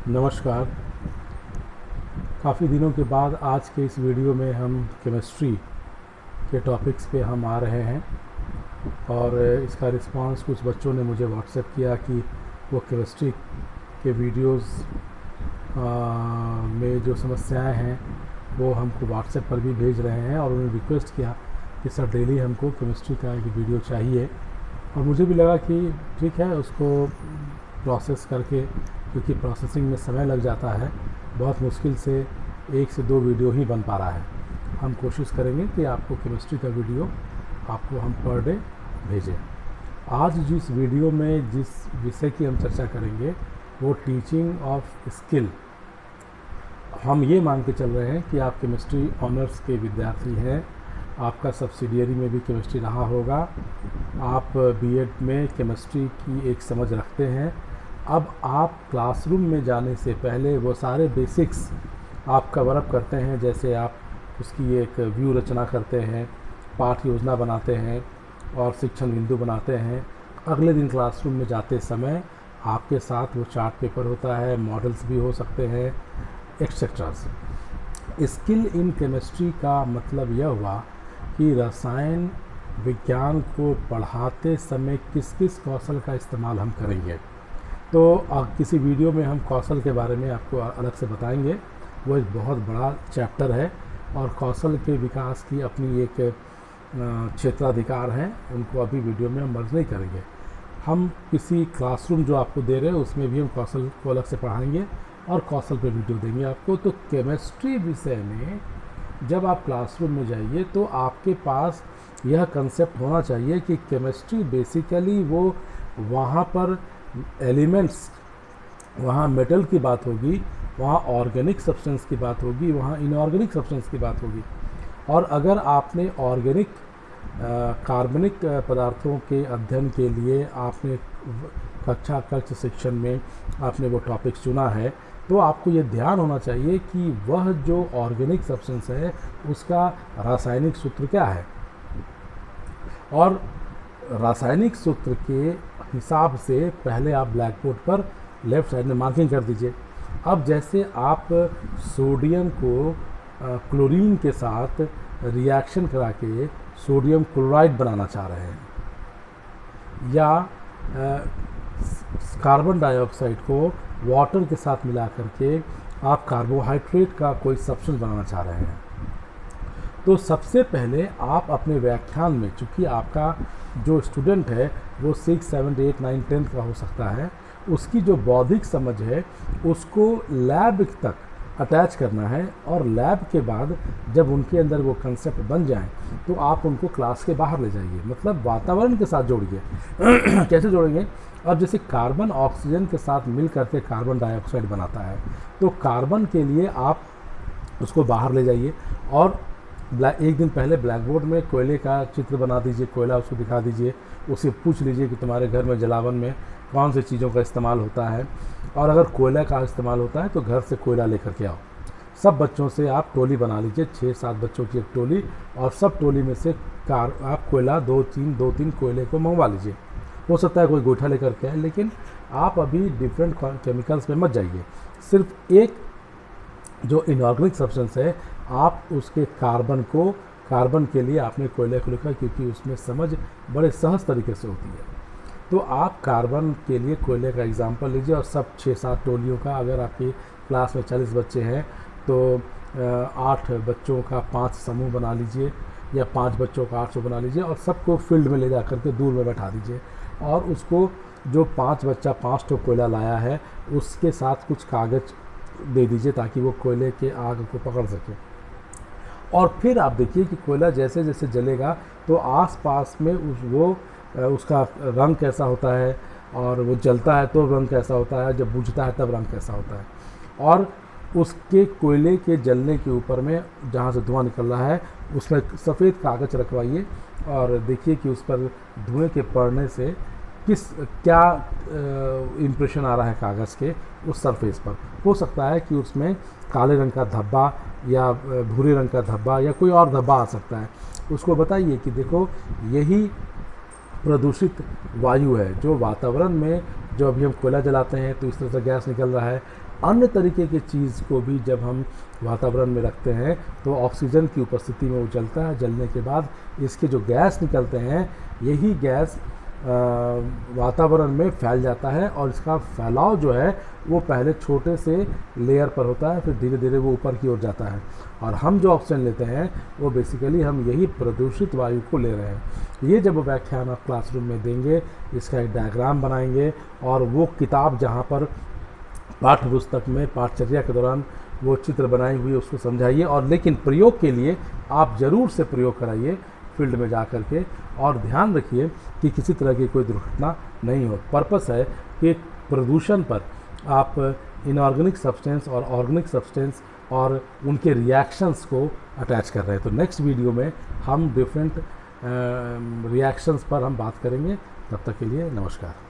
नमस्कार। काफ़ी दिनों के बाद आज के इस वीडियो में हम केमिस्ट्री के टॉपिक्स पे हम आ रहे हैं और इसका रिस्पांस कुछ बच्चों ने मुझे व्हाट्सएप किया कि वो केमिस्ट्री के वीडियोस में जो समस्याएं हैं वो हमको व्हाट्सएप पर भी भेज रहे हैं और उन्होंने रिक्वेस्ट किया कि सर डेली हमको केमिस्ट्री का एक वीडियो चाहिए। और मुझे भी लगा कि ठीक है, उसको प्रोसेस करके, क्योंकि प्रोसेसिंग में समय लग जाता है, बहुत मुश्किल से 1 से 2 वीडियो ही बन पा रहा है। हम कोशिश करेंगे कि आपको केमिस्ट्री का वीडियो आपको हम पर डे भेजें। आज जिस वीडियो में जिस विषय की हम चर्चा करेंगे वो टीचिंग ऑफ स्किल। हम ये मान के चल रहे हैं कि आप केमिस्ट्री ऑनर्स के विद्यार्थी हैं, आपका सब्सिडियरी में भी केमिस्ट्री रहा होगा, आप बीएड में केमिस्ट्री की एक समझ रखते हैं। अब आप क्लासरूम में जाने से पहले वो सारे बेसिक्स आप कवर अप करते हैं, जैसे आप उसकी एक व्यू रचना करते हैं, पाठ योजना बनाते हैं और शिक्षण बिंदु बनाते हैं। अगले दिन क्लासरूम में जाते समय आपके साथ वो चार्ट पेपर होता है, मॉडल्स भी हो सकते हैं, एक्सेट्रास। स्किल इन केमिस्ट्री का मतलब यह हुआ कि रसायन विज्ञान को पढ़ाते समय किस किस कौशल का इस्तेमाल हम करेंगे। तो किसी वीडियो में हम कौशल के बारे में आपको अलग से बताएंगे, वो एक बहुत बड़ा चैप्टर है और कौशल के विकास की अपनी एक क्षेत्राधिकार हैं, उनको अभी वीडियो में हम मर्ज नहीं करेंगे। हम किसी क्लासरूम जो आपको दे रहे हैं उसमें भी हम कौशल को अलग से पढ़ाएंगे और कौशल पे वीडियो देंगे आपको। तो केमिस्ट्री विषय में जब आप क्लासरूम में जाइए तो आपके पास यह कंसेप्ट होना चाहिए कि केमिस्ट्री बेसिकली वो वहाँ पर एलिमेंट्स, वहाँ मेटल की बात होगी, वहाँ ऑर्गेनिक सब्सटेंस की बात होगी, वहाँ इनऑर्गेनिक सब्सटेंस की बात होगी। और अगर आपने ऑर्गेनिक कार्बनिक पदार्थों के अध्ययन के लिए आपने कक्षा शिक्षण में आपने वो टॉपिक चुना है, तो आपको ये ध्यान होना चाहिए कि वह जो ऑर्गेनिक सब्सटेंस है उसका रासायनिक सूत्र क्या है, और रासायनिक सूत्र के हिसाब से पहले आप ब्लैक बोर्ड पर लेफ़्ट साइड में मार्किंग कर दीजिए। अब जैसे आप सोडियम को क्लोरीन के साथ रिएक्शन करा के सोडियम क्लोराइड बनाना चाह रहे हैं, या कार्बन डाइऑक्साइड को वाटर के साथ मिला करके आप कार्बोहाइड्रेट का कोई सब्सटेंस बनाना चाह रहे हैं, तो सबसे पहले आप अपने व्याख्यान में, चूँकि आपका जो स्टूडेंट है वो 6, 7, 8, 9, 10 का हो सकता है, उसकी जो बौद्धिक समझ है उसको लैब तक अटैच करना है। और लैब के बाद जब उनके अंदर वो कंसेप्ट बन जाएं तो आप उनको क्लास के बाहर ले जाइए, मतलब वातावरण के साथ जोड़िए। कैसे जोड़ेंगे? अब जैसे कार्बन ऑक्सीजन के साथ मिल करके कार्बन डाइऑक्साइड बनाता है, तो कार्बन के लिए आप उसको बाहर ले जाइए और एक दिन पहले ब्लैक बोर्ड में कोयले का चित्र बना दीजिए, कोयला उसको दिखा दीजिए, उससे पूछ लीजिए कि तुम्हारे घर में जलावन में कौन सी चीज़ों का इस्तेमाल होता है, और अगर कोयला का इस्तेमाल होता है तो घर से कोयला लेकर के आओ। सब बच्चों से आप टोली बना लीजिए, 6-7 बच्चों की एक टोली, और सब टोली में से आप कोयला 2-3 कोयले को मंगवा लीजिए। हो सकता है कोई गोईठा लेकर के आए, लेकिन आप अभी डिफरेंट केमिकल्स में मत जाइए। सिर्फ एक जो इनऑर्गेनिक सब्सटेंस है, आप उसके कार्बन के लिए आपने कोयले को लिखा, क्योंकि उसमें समझ बड़े सहज तरीके से होती है। तो आप कार्बन के लिए कोयले का एग्जाम्पल लीजिए और सब 6-7 टोलियों का, अगर आपकी क्लास में 40 बच्चे हैं तो 8 बच्चों का 5 समूह बना लीजिए, या 5 बच्चों का 8 बना लीजिए, और सबको फील्ड में ले जा करके दूर में बैठा दीजिए, और उसको जो 5 बच्चा 5 ठो कोयला लाया है उसके साथ कुछ कागज़ दे दीजिए ताकि वो कोयले के आग को पकड़ सके। और फिर आप देखिए कि कोयला जैसे जैसे जलेगा तो आसपास में उसका रंग कैसा होता है, और वो जलता है तो रंग कैसा होता है, जब बुझता है तब रंग कैसा होता है। और उसके कोयले के जलने के ऊपर में जहाँ से धुआं निकल रहा है उसमें सफ़ेद कागज़ रखवाइए और देखिए कि उस पर धुएँ के पड़ने से क्या इम्प्रेशन आ रहा है कागज़ के उस सरफेस पर। हो सकता है कि उसमें काले रंग का धब्बा या भूरे रंग का धब्बा या कोई और धब्बा आ सकता है। उसको बताइए कि देखो, यही प्रदूषित वायु है जो वातावरण में जो अभी हम कोयला जलाते हैं तो इस तरह से गैस निकल रहा है। अन्य तरीके की चीज़ को भी जब हम वातावरण में रखते हैं तो ऑक्सीजन की उपस्थिति में वो जलता है। जलने के बाद इसके जो गैस निकलते हैं, यही गैस वातावरण में फैल जाता है और इसका फैलाव जो है वो पहले छोटे से लेयर पर होता है, फिर धीरे धीरे वो ऊपर की ओर जाता है। और हम जो ऑक्सीजन लेते हैं वो बेसिकली हम यही प्रदूषित वायु को ले रहे हैं। ये जब व्याख्यान आप क्लासरूम में देंगे, इसका एक डायग्राम बनाएंगे और वो किताब जहाँ पर पाठ्य पुस्तक में पाठचर्या के दौरान वो चित्र बनाई हुई उसको समझाइए। और लेकिन प्रयोग के लिए आप ज़रूर से प्रयोग कराइए फील्ड में जा कर के, और ध्यान रखिए कि किसी तरह की कोई दुर्घटना नहीं हो। पर्पस है कि प्रदूषण पर आप इनऑर्गेनिक सब्सटेंस और ऑर्गेनिक सब्सटेंस और उनके रिएक्शंस को अटैच कर रहे हैं। तो नेक्स्ट वीडियो में हम डिफरेंट रिएक्शंस पर हम बात करेंगे। तब तक के लिए नमस्कार।